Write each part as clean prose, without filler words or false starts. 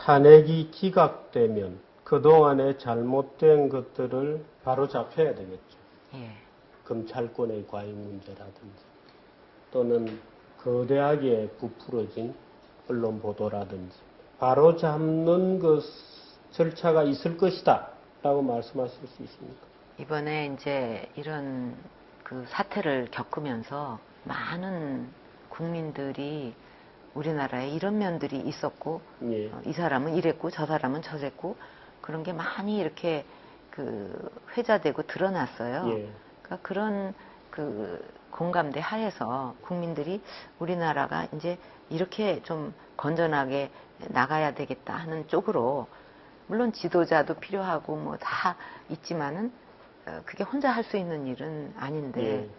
탄핵이 기각되면 그동안의 잘못된 것들을 바로 잡혀야 되겠죠. 예. 검찰권의 과잉 문제라든지 또는 거대하게 부풀어진 언론 보도라든지 바로 잡는 그 절차가 있을 것이다 라고 말씀하실 수 있습니까? 이번에 이제 이런 그 사태를 겪으면서 많은 국민들이 우리나라에 이런 면들이 있었고, 예. 이 사람은 이랬고 저 사람은 저랬고 그런 게 많이 이렇게 그 회자되고 드러났어요. 예. 그러니까 그런 그 공감대 하에서 국민들이 우리나라가 이제 이렇게 좀 건전하게 나가야 되겠다 하는 쪽으로, 물론 지도자도 필요하고 뭐 다 있지만은 그게 혼자 할 수 있는 일은 아닌데 예.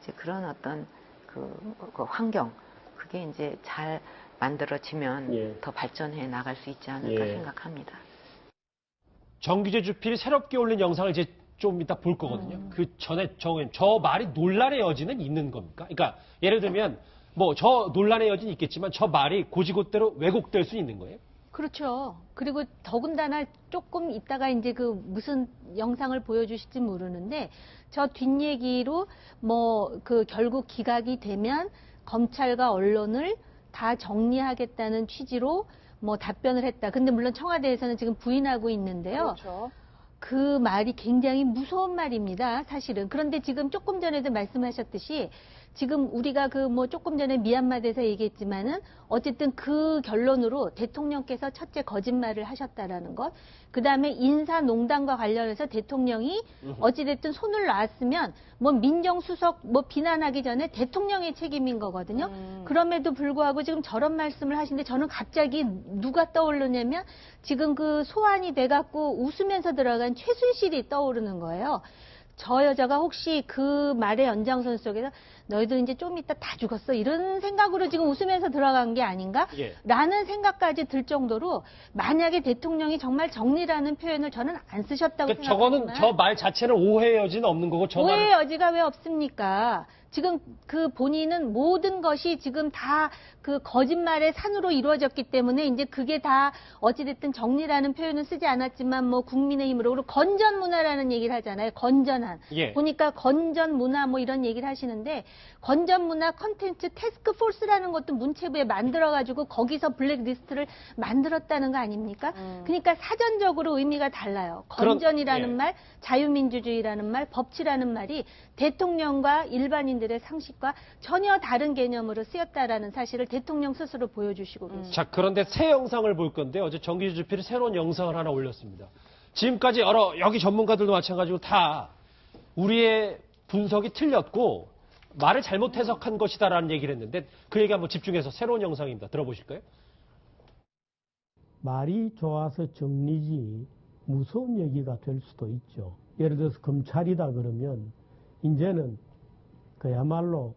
이제 그런 어떤 그 환경, 그게 이제 잘 만들어지면 예. 더 발전해 나갈 수 있지 않을까 예. 생각합니다. 정규재 주필이 새롭게 올린 영상을 이제 좀 이따 볼 거거든요. 그 전에 저 말이 논란의 여지는 있는 겁니까? 그러니까 예를 들면 뭐 저 논란의 여지는 있겠지만 저 말이 고지고대로 왜곡될 수 있는 거예요? 그렇죠. 그리고 더군다나 조금 있다가 이제 그 무슨 영상을 보여주실지 모르는데 저 뒷얘기로 뭐 그 결국 기각이 되면 검찰과 언론을 다 정리하겠다는 취지로 뭐 답변을 했다. 근데 물론 청와대에서는 지금 부인하고 있는데요. 그렇죠. 그 말이 굉장히 무서운 말입니다, 사실은. 그런데 지금 조금 전에도 말씀하셨듯이 지금 우리가 그 뭐 조금 전에 미얀마 대해서 얘기했지만은 어쨌든 그 결론으로 대통령께서 첫째 거짓말을 하셨다라는 것, 그 다음에 인사농단과 관련해서 대통령이 어찌됐든 손을 놨으면 뭐 민정수석 뭐 비난하기 전에 대통령의 책임인 거거든요. 그럼에도 불구하고 지금 저런 말씀을 하시는데 저는 갑자기 누가 떠오르냐면 지금 그 소환이 돼갖고 웃으면서 들어간 최순실이 떠오르는 거예요. 저 여자가 혹시 그 말의 연장선 속에서 너희들 이제 좀 이따 다 죽었어 이런 생각으로 지금 웃으면서 들어간 게 아닌가? 예. 라는 생각까지 들 정도로 만약에 대통령이 정말 정리라는 표현을 저는 안 쓰셨다고 그러니까 저거는 생각하지만 저 말 자체는 오해의 여지는 없는 거고 저 오해의 말은 여지가 왜 없습니까? 지금 그 본인은 모든 것이 지금 다 그 거짓말의 산으로 이루어졌기 때문에 이제 그게 다 어찌됐든 정리라는 표현은 쓰지 않았지만 뭐 국민의힘으로 그리고 건전 문화라는 얘기를 하잖아요. 건전한. 예. 보니까 건전 문화 뭐 이런 얘기를 하시는데 건전 문화 컨텐츠 태스크 포스라는 것도 문체부에 만들어가지고 거기서 블랙리스트를 만들었다는 거 아닙니까? 그러니까 사전적으로 의미가 달라요. 건전이라는 예. 말, 자유민주주의라는 말, 법치라는 말이 대통령과 일반인들의 상식과 전혀 다른 개념으로 쓰였다라는 사실을 대통령 스스로 보여주시고 계십니다. 자, 그런데 새 영상을 볼 건데 어제 정규재 주필이 새로운 영상을 하나 올렸습니다. 지금까지 여기 전문가들도 마찬가지로 다 우리의 분석이 틀렸고 말을 잘못 해석한 것이다라는 얘기를 했는데 그 얘기 한번 집중해서 새로운 영상입니다. 들어보실까요? 말이 좋아서 정리지 무서운 얘기가 될 수도 있죠. 예를 들어서 검찰이다 그러면 이제는 그야말로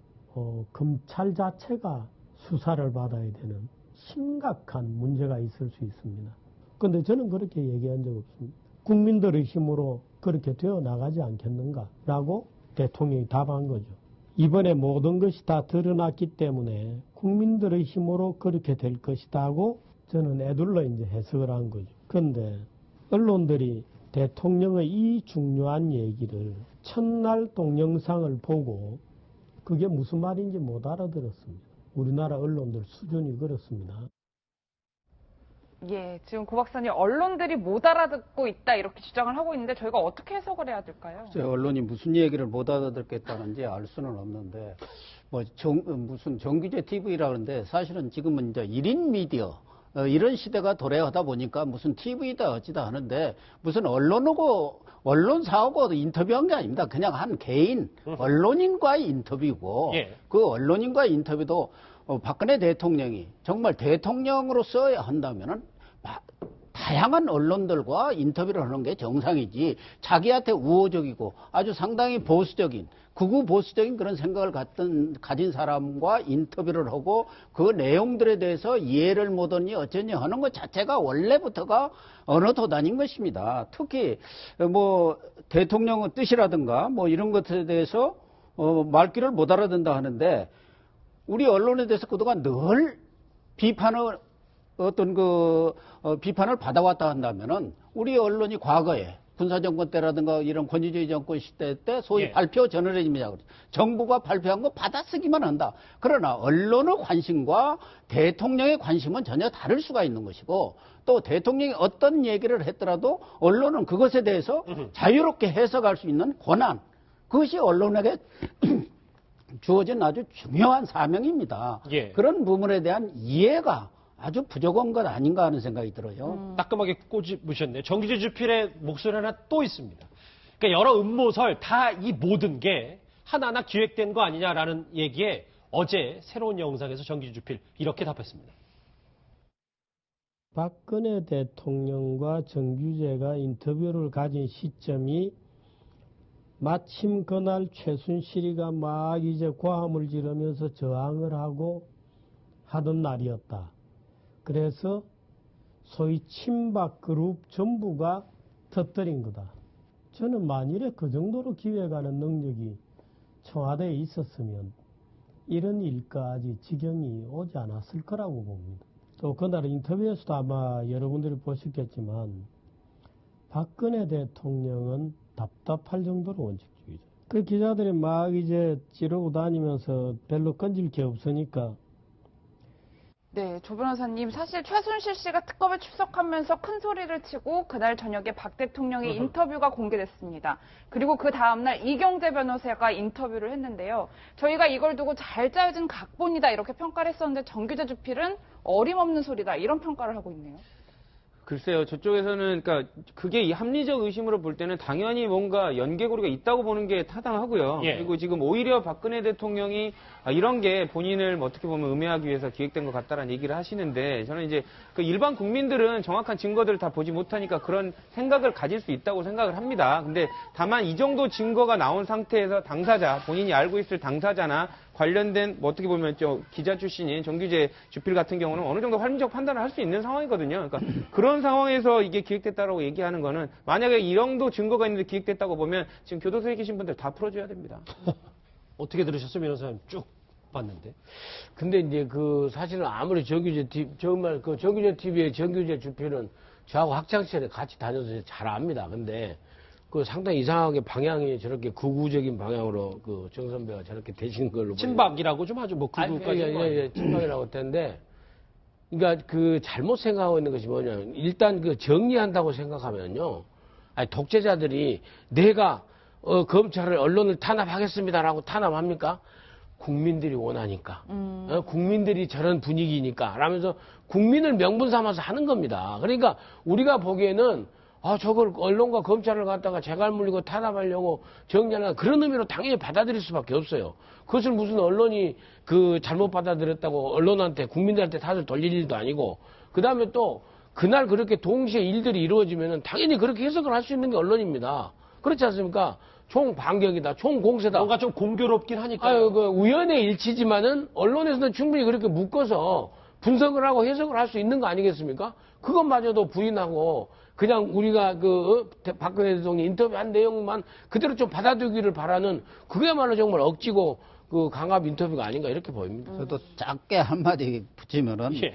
검찰 자체가 수사를 받아야 되는 심각한 문제가 있을 수 있습니다. 그런데 저는 그렇게 얘기한 적 없습니다. 국민들의 힘으로 그렇게 되어 나가지 않겠는가라고 대통령이 답한 거죠. 이번에 모든 것이 다 드러났기 때문에 국민들의 힘으로 그렇게 될 것이다 하고 저는 애둘러 이제 해석을 한 거죠. 그런데 언론들이 대통령의 이 중요한 얘기를 첫날 동영상을 보고 그게 무슨 말인지 못 알아들었습니다. 우리나라 언론들 수준이 그렇습니다. 예, 지금 고 박사님 언론들이 못 알아듣고 있다 이렇게 주장을 하고 있는데 저희가 어떻게 해석을 해야 될까요? 언론이 무슨 얘기를 못 알아듣겠다는지 알 수는 없는데 무슨 정규재 TV라 그러는데 사실은 지금은 이제 1인 미디어 이런 시대가 도래하다 보니까 무슨 TV다 어찌다 하는데 무슨 언론사하고 인터뷰한 게 아닙니다. 그냥 한 개인 언론인과의 인터뷰고 예. 그 언론인과의 인터뷰도 박근혜 대통령이 정말 대통령으로 써야 한다면은 다양한 언론들과 인터뷰를 하는 게 정상이지 자기한테 우호적이고 아주 상당히 보수적인 극우 보수적인 그런 생각을 가진 사람과 인터뷰를 하고 그 내용들에 대해서 이해를 못하니 어쩌니 하는 것 자체가 원래부터가 언어 도단인 것입니다. 특히 뭐 대통령의 뜻이라든가 뭐 이런 것에 대해서 말귀를 못 알아듣는다 하는데 우리 언론에 대해서 그동안 늘 비판을 어떤 비판을 받아왔다 한다면은 우리 언론이 과거에 군사정권 때라든가 이런 권위주의 정권 시대 때 소위 예. 발표 저널리즘이라고 그러죠. 정부가 발표한 거 받아쓰기만 한다. 그러나 언론의 관심과 대통령의 관심은 전혀 다를 수가 있는 것이고 또 대통령이 어떤 얘기를 했더라도 언론은 그것에 대해서 자유롭게 해석할 수 있는 권한, 그것이 언론에게 주어진 아주 중요한 사명입니다. 예. 그런 부분에 대한 이해가 아주 부족한 것 아닌가 하는 생각이 들어요. 따끔하게 꼬집으셨네요. 정규재 주필의 목소리 하나 또 있습니다. 그러니까 여러 음모설 다 이 모든 게 하나하나 기획된 거 아니냐라는 얘기에 어제 새로운 영상에서 정규재 주필 이렇게 답했습니다. 박근혜 대통령과 정규재가 인터뷰를 가진 시점이 마침 그날 최순실이가 막 이제 고함을 지르면서 저항을 하고 하던 날이었다. 그래서 소위 친박 그룹 전부가 터뜨린 거다. 저는 만일에 그 정도로 기획하는 능력이 청와대에 있었으면 이런 일까지 지경이 오지 않았을 거라고 봅니다. 또 그날 인터뷰에서도 아마 여러분들이 보셨겠지만 박근혜 대통령은 답답할 정도로 원칙주의자. 그 기자들이 막 이제 찌르고 다니면서 별로 건질 게 없으니까 네, 조 변호사님, 사실 최순실 씨가 특검에 출석하면서 큰 소리를 치고 그날 저녁에 박 대통령의 인터뷰가 공개됐습니다. 그리고 그 다음날 이경재 변호사가 인터뷰를 했는데요. 저희가 이걸 두고 잘 짜여진 각본이다 이렇게 평가를 했었는데 정규재 주필은 어림없는 소리다 이런 평가를 하고 있네요. 글쎄요, 저쪽에서는, 그러니까, 그게 이 합리적 의심으로 볼 때는 당연히 뭔가 연계고리가 있다고 보는 게 타당하고요. 예. 그리고 지금 오히려 박근혜 대통령이 이런 게 본인을 어떻게 보면 음해하기 위해서 기획된 것 같다라는 얘기를 하시는데, 저는 이제 그 일반 국민들은 정확한 증거들을 다 보지 못하니까 그런 생각을 가질 수 있다고 생각을 합니다. 근데 다만 이 정도 증거가 나온 상태에서 당사자, 본인이 알고 있을 당사자나 관련된 뭐 어떻게 보면 기자 출신인 정규재 주필 같은 경우는 어느 정도 합리적 판단을 할 수 있는 상황이거든요. 그러니까 그런 상황에서 이게 기획됐다라고 얘기하는 거는 만약에 이 정도 증거가 있는데 기획됐다고 보면 지금 교도소에 계신 분들 다 풀어줘야 됩니다. 어떻게 들으셨어요, 변호사님? 쭉 봤는데. 근데 이제 사실은 아무리 정규재 TV의 정규재 주필은 저하고 학창시절에 같이 다녀서 잘 압니다. 근데 상당히 이상하게 방향이 저렇게 극우적인 방향으로 정 선배가 저렇게 되시는 걸로 친박이라고 좀 하죠. 뭐 극우까지. 친박이라고 했는데, 그러니까 잘못 생각하고 있는 것이 뭐냐면 일단 정리한다고 생각하면요, 독재자들이 내가 검찰을 언론을 탄압하겠습니다라고 탄압합니까? 국민들이 원하니까, 국민들이 저런 분위기니까 라면서 국민을 명분 삼아서 하는 겁니다. 그러니까 우리가 보기에는 저걸 언론과 검찰을 갖다가 재갈 물리고 탄압하려고 정리하는 그런 의미로 당연히 받아들일 수밖에 없어요. 그것을 무슨 언론이 잘못 받아들였다고 언론한테 국민들한테 탓을 돌릴 일도 아니고, 그 다음에 또 그날 그렇게 동시에 일들이 이루어지면은 당연히 그렇게 해석을 할 수 있는 게 언론입니다. 그렇지 않습니까? 총반격이다, 총공세다. 뭔가 좀 공교롭긴 하니까. 우연의 일치지만은 언론에서는 충분히 그렇게 묶어서 분석을 하고 해석을 할 수 있는 거 아니겠습니까? 그것마저도 부인하고 그냥 우리가 박근혜 대통령 인터뷰한 내용만 그대로 좀 받아들이기를 바라는 그게야말로 정말 억지고 강압 인터뷰가 아닌가 이렇게 보입니다. 저도 짧게 한마디 붙이면은 예.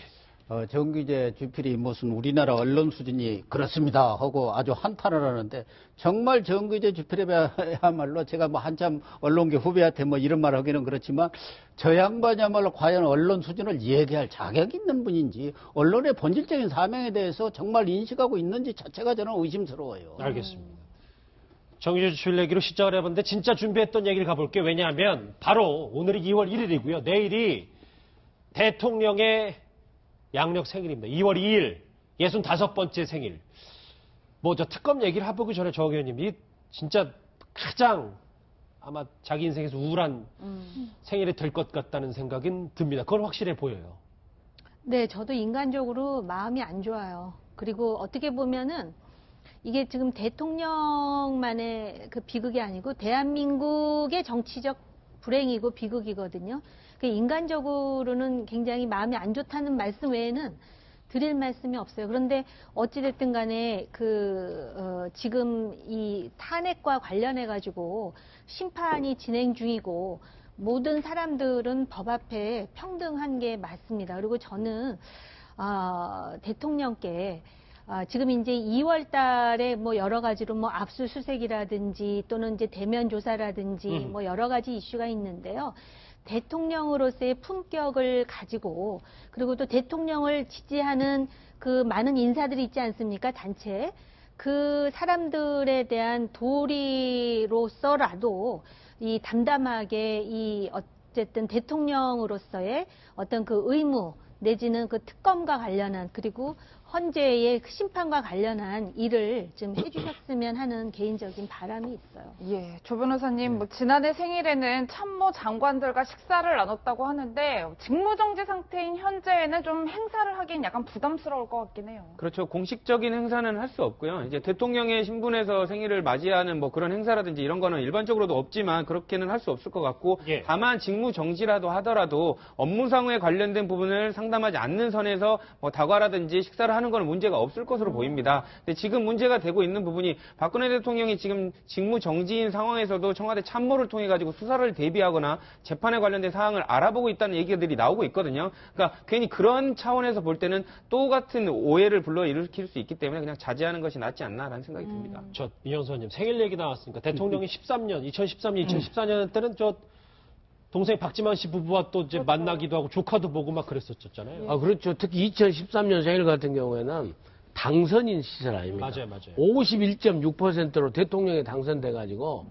정규재 주필이 무슨 우리나라 언론 수준이 그렇습니다 하고 아주 한탄을 하는데, 정말 정규재 주필이야말로 제가 한참 언론계 후배한테 이런 말 하기는 그렇지만 저 양반이야말로 과연 언론 수준을 얘기할 자격이 있는 분인지, 언론의 본질적인 사명에 대해서 정말 인식하고 있는지 자체가 저는 의심스러워요. 알겠습니다. 정규재 주필 얘기로 시작을 해봤는데 진짜 준비했던 얘기를 가볼게요. 왜냐하면 바로 오늘이 2월 1일이고요. 내일이 대통령의 양력 생일입니다. 2월 2일 65번째 생일. 특검 얘기를 해보기 전에 정 의원님이 진짜 가장 아마 자기 인생에서 우울한 생일이 될 것 같다는 생각은 듭니다. 그건 확실해 보여요. 네, 저도 인간적으로 마음이 안 좋아요. 그리고 어떻게 보면은 이게 지금 대통령만의 비극이 아니고 대한민국의 정치적 불행이고 비극이거든요. 인간적으로는 굉장히 마음이 안 좋다는 말씀 외에는 드릴 말씀이 없어요. 그런데 어찌됐든 간에 지금 이 탄핵과 관련해 가지고 심판이 진행 중이고 모든 사람들은 법 앞에 평등한 게 맞습니다. 그리고 저는 대통령께 지금 이제 2월 달에 뭐 여러 가지로 뭐 압수수색이라든지 또는 이제 대면 조사라든지 뭐 여러 가지 이슈가 있는데요. 대통령으로서의 품격을 가지고 그리고 또 대통령을 지지하는 그 많은 인사들이 있지 않습니까? 단체. 그 사람들에 대한 도리로서라도 이 담담하게 이 어쨌든 대통령으로서의 어떤 그 의무 내지는 그 특검과 관련한 그리고 헌재의 심판과 관련한 일을 좀 해주셨으면 하는 개인적인 바람이 있어요. 예, 조 변호사님, 뭐 지난해 생일에는 참모 장관들과 식사를 나눴다고 하는데 직무정지 상태인 현재에는 좀 행사를 하긴 약간 부담스러울 것 같긴 해요. 그렇죠. 공식적인 행사는 할 수 없고요. 이제 대통령의 신분에서 생일을 맞이하는 뭐 그런 행사라든지 이런 거는 일반적으로도 없지만 그렇게는 할 수 없을 것 같고 예. 다만 직무정지라도 하더라도 업무상에 관련된 부분을 상담하지 않는 선에서 뭐 다과라든지 식사를 하는 건 문제가 없을 것으로 보입니다. 근데 지금 문제가 되고 있는 부분이 박근혜 대통령이 지금 직무정지인 상황에서도 청와대 참모를 통해 가지고 수사를 대비하거나 재판에 관련된 사항을 알아보고 있다는 얘기들이 나오고 있거든요. 그러니까 괜히 그런 차원에서 볼 때는 또 같은 오해를 불러일으킬 수 있기 때문에 그냥 자제하는 것이 낫지 않나라는 생각이 듭니다. 저 이현수님 생일 얘기 나왔으니까 대통령이 2013년, 2014년 때는 저 동생 박지만 씨 부부와 또 이제 만나기도 하고 조카도 보고 막 그랬었잖아요. 그렇죠. 특히 2013년 생일 같은 경우에는 당선인 시절 아닙니까? 맞아요. 51.6%로 대통령에 당선돼가지고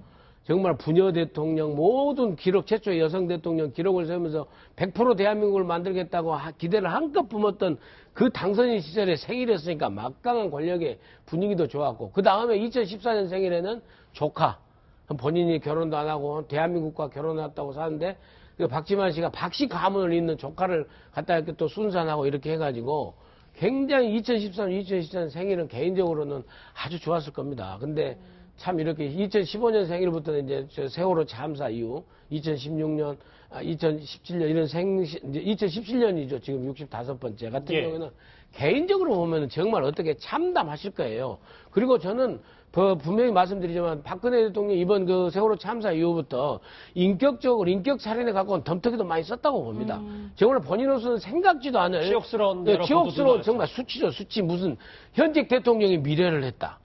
정말 부녀 대통령 모든 기록, 최초의 여성 대통령 기록을 세우면서 100% 대한민국을 만들겠다고 기대를 한껏 뿜었던 그 당선인 시절의 생일이었으니까 막강한 권력의 분위기도 좋았고 그 다음에 2014년 생일에는 조카 본인이 결혼도 안 하고 대한민국과 결혼했다고 사는데 그 박지만 씨가 박씨 가문을 잇는 조카를 갖다 이렇게 또 순산하고 이렇게 해가지고 굉장히 2014년 생일은 개인적으로는 아주 좋았을 겁니다. 근데 참 이렇게 2015년 생일부터는 이제 세월호 참사 이후 2016년, 2017년 이런 2017년이죠. 지금 65번째 같은 경우에는 개인적으로 보면은 정말 어떻게 참담하실 거예요. 그리고 저는 분명히 말씀드리지만 박근혜 대통령이 이번 그 세월호 참사 이후부터 인격적으로 인격 살인에 갖고 온 덤터기도 많이 썼다고 봅니다. 정말 본인으로서는 생각지도 않을 치욕스러운 치욕스러운 정말 수치죠. 수치. 무슨 현직 대통령이 미래를 했다.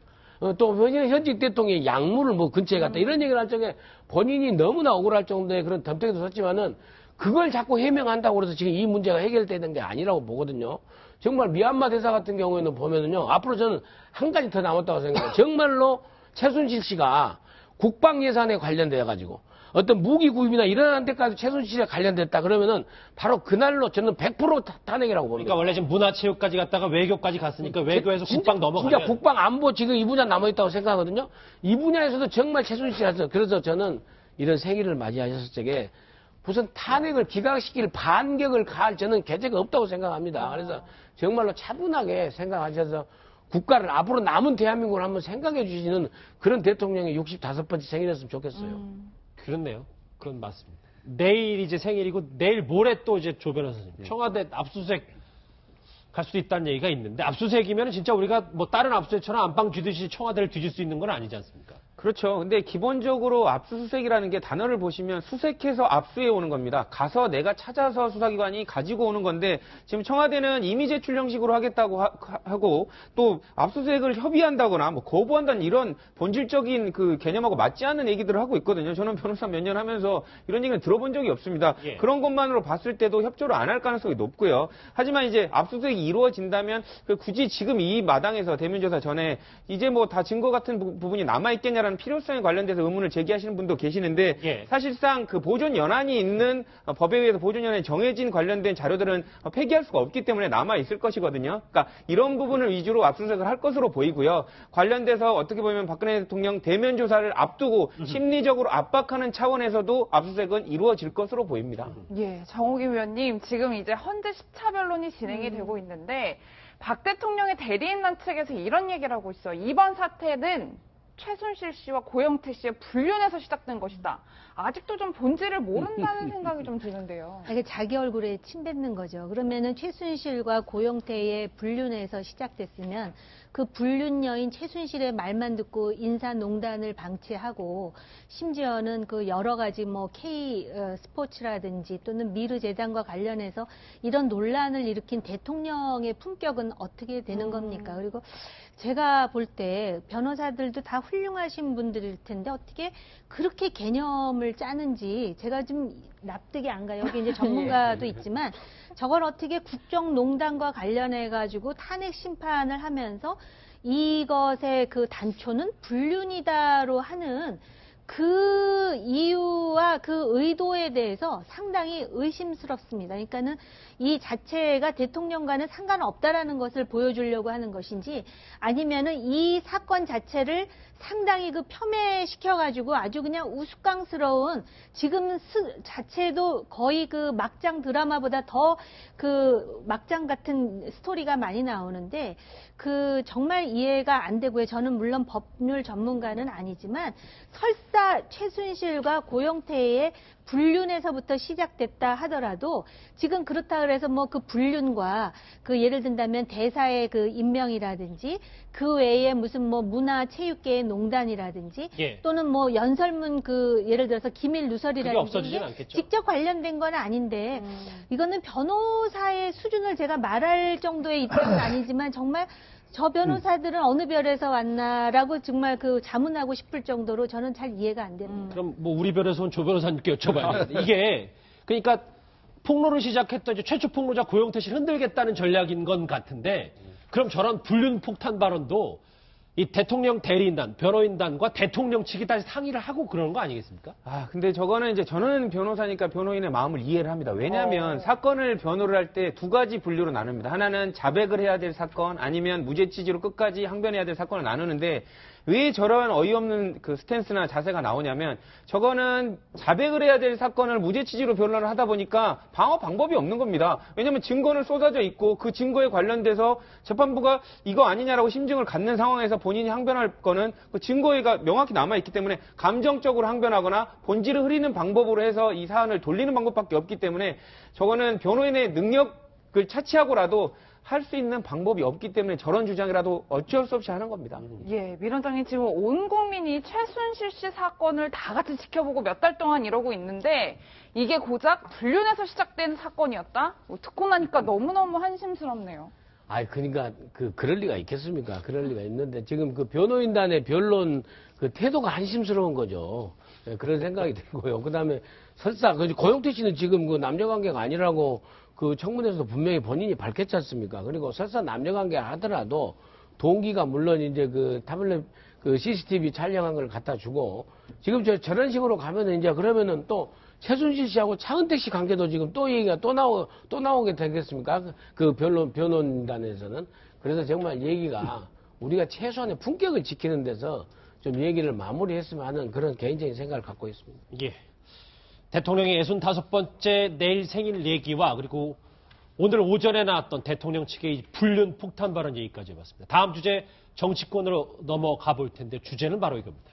또 현직 대통령이 약물을 뭐 근처에 갔다 이런 얘기를 할 적에 본인이 너무나 억울할 정도의 그런 덤터기도 썼지만은 그걸 자꾸 해명한다고 그래서 지금 이 문제가 해결되는 게 아니라고 보거든요. 정말 미얀마 대사 같은 경우에는 보면은요, 앞으로 저는 한 가지 더 남았다고 생각해요. 정말로 최순실 씨가 국방 예산에 관련돼가지고 어떤 무기 구입이나 이런 데까지 최순실에 관련됐다 그러면은 바로 그날로 저는 100% 탄핵이라고 봅니다. 그러니까 원래 지금 문화체육까지 갔다가 외교까지 갔으니까 외교에서 국방 넘어가면 진짜 국방 안보 지금 이 분야 남아있다고 생각하거든요. 이 분야에서도 정말 최순실이 하죠. 그래서 저는 이런 생일을 맞이하셨을 적에 무슨 탄핵을 기각시킬 반격을 가할 저는 계제가 없다고 생각합니다. 그래서 정말로 차분하게 생각하셔서 국가를 앞으로 남은 대한민국을 한번 생각해 주시는 그런 대통령의 65번째 생일이었으면 좋겠어요. 그렇네요. 그건 맞습니다. 내일 이제 생일이고 내일 모레 또 이제 조 변호사님 청와대 압수수색 갈 수도 있다는 얘기가 있는데 압수수색이면 진짜 우리가 뭐 다른 압수수색처럼 안방 뒤듯이 청와대를 뒤질 수 있는 건 아니지 않습니까? 그렇죠. 근데 기본적으로 압수수색이라는 게 단어를 보시면 수색해서 압수해 오는 겁니다. 가서 내가 찾아서 수사기관이 가지고 오는 건데 지금 청와대는 임의 제출 형식으로 하겠다고 하고 또 압수수색을 협의한다거나 뭐 거부한다는 이런 본질적인 그 개념하고 맞지 않는 얘기들을 하고 있거든요. 저는 변호사 몇 년 하면서 이런 얘기는 들어본 적이 없습니다. 그런 것만으로 봤을 때도 협조를 안 할 가능성이 높고요. 하지만 이제 압수수색이 이루어진다면 굳이 지금 이 마당에서 대면조사 전에 이제 뭐 다 증거 같은 부분이 남아있겠냐라는 필요성에 관련돼서 의문을 제기하시는 분도 계시는데 사실상 그 보존 연한이 있는 법에 의해서 보존 연한이 정해진 관련된 자료들은 폐기할 수가 없기 때문에 남아 있을 것이거든요. 그러니까 이런 부분을 위주로 압수수색을 할 것으로 보이고요. 관련돼서 어떻게 보면 박근혜 대통령 대면 조사를 앞두고 심리적으로 압박하는 차원에서도 압수수색은 이루어질 것으로 보입니다. 예, 정호기 위원님 지금 이제 헌재 10차 변론이 진행이 되고 있는데 박 대통령의 대리인단 측에서 이런 얘기를 하고 있어요. 이번 사태는 최순실 씨와 고영태 씨의 불륜에서 시작된 것이다. 아직도 좀 본질을 모른다는 생각이 좀 드는데요. 이게 자기 얼굴에 침 뱉는 거죠. 그러면은 최순실과 고영태의 불륜에서 시작됐으면 그 불륜 여인 최순실의 말만 듣고 인사농단을 방치하고 심지어는 그 여러 가지 뭐 K 스포츠라든지 또는 미르 재단과 관련해서 이런 논란을 일으킨 대통령의 품격은 어떻게 되는 겁니까? 그리고 제가 볼 때 변호사들도 다 훌륭하신 분들일 텐데 어떻게 그렇게 개념을 짜는지 제가 좀 납득이 안 가요. 여기 이제 전문가도 있지만 저걸 어떻게 국정농단과 관련해 가지고 탄핵 심판을 하면서 이것의 그 단초는 불륜이다로 하는 그 이유와 그 의도에 대해서 상당히 의심스럽습니다. 그러니까는 이 자체가 대통령과는 상관없다라는 것을 보여주려고 하는 것인지 아니면은 이 사건 자체를 상당히 그 폄훼시켜가지고 아주 그냥 우스꽝스러운 지금 자체도 거의 그 막장 드라마보다 더 그 막장 같은 스토리가 많이 나오는데 그 정말 이해가 안 되고요. 저는 물론 법률 전문가는 아니지만 설사 최순실과 고영태의 불륜에서부터 시작됐다 하더라도 지금 그렇다 그래서 뭐 그 불륜과 그 예를 든다면 대사의 그 임명이라든지 그 외에 무슨 뭐 문화체육계의 농단이라든지 예. 또는 뭐 연설문 그 예를 들어서 기밀 그게 누설이라든지 없어지진 이게 않겠죠. 직접 관련된 건 아닌데 이거는 변호사의 수준을 제가 말할 정도의 입장은 아니지만 정말 저 변호사들은 어느 별에서 왔나라고 정말 그 자문하고 싶을 정도로 저는 잘 이해가 안 됩니다. 그럼 뭐 우리 별에서 온 조 변호사님께 여쭤봐야 이게 그러니까 폭로를 시작했던 이제 최초 폭로자 고영태 씨를 흔들겠다는 전략인 건 같은데 그럼 저런 불륜 폭탄 발언도 이 대통령 대리인단, 변호인단과 대통령 측이 다시 상의를 하고 그러는 거 아니겠습니까? 아, 근데 저거는 이제 저는 변호사니까 변호인의 마음을 이해를 합니다. 왜냐하면 사건을 변호를 할 때 두 가지 분류로 나눕니다. 하나는 자백을 해야 될 사건, 아니면 무죄 취지로 끝까지 항변해야 될 사건을 나누는데 왜 저런 어이없는 그 스탠스나 자세가 나오냐면 저거는 자백을 해야 될 사건을 무죄 취지로 변호를 하다 보니까 방어 방법이 없는 겁니다. 왜냐하면 증거는 쏟아져 있고 그 증거에 관련돼서 재판부가 이거 아니냐라고 심증을 갖는 상황에서 본인이 항변할 거는 그 증거가 명확히 남아있기 때문에 감정적으로 항변하거나 본질을 흐리는 방법으로 해서 이 사안을 돌리는 방법밖에 없기 때문에 저거는 변호인의 능력을 차치하고라도 할 수 있는 방법이 없기 때문에 저런 주장이라도 어쩔 수 없이 하는 겁니다. 예, 민 원장님 지금 온 국민이 최순실 씨 사건을 다 같이 지켜보고 몇 달 동안 이러고 있는데 이게 고작 불륜에서 시작된 사건이었다? 듣고 나니까 너무너무 한심스럽네요. 아이, 그러니까, 그럴 리가 있겠습니까? 그럴 리가 있는데, 지금 그 변호인단의 변론 그 태도가 한심스러운 거죠. 네, 그런 생각이 들고요. 그 다음에 설사, 고영태 씨는 지금 그 남녀관계가 아니라고 그 청문회에서도 분명히 본인이 밝혔지 않습니까? 그리고 설사 남녀관계 하더라도 동기가 물론 이제 그 타블렛 그 CCTV 촬영한 걸 갖다 주고 지금 저런 식으로 가면은 이제 그러면은 또 최순실 씨하고 차은택 씨 관계도 지금 또 얘기가 또 나오게 되겠습니까? 그 변론단에서는. 그래서 정말 얘기가 우리가 최소한의 품격을 지키는 데서 좀 얘기를 마무리했으면 하는 그런 개인적인 생각을 갖고 있습니다. 예. 대통령의 65번째 내일 생일 얘기와 그리고 오늘 오전에 나왔던 대통령 측의 불륜 폭탄 발언 얘기까지 해봤습니다. 다음 주제 정치권으로 넘어가 볼 텐데 주제는 바로 이겁니다.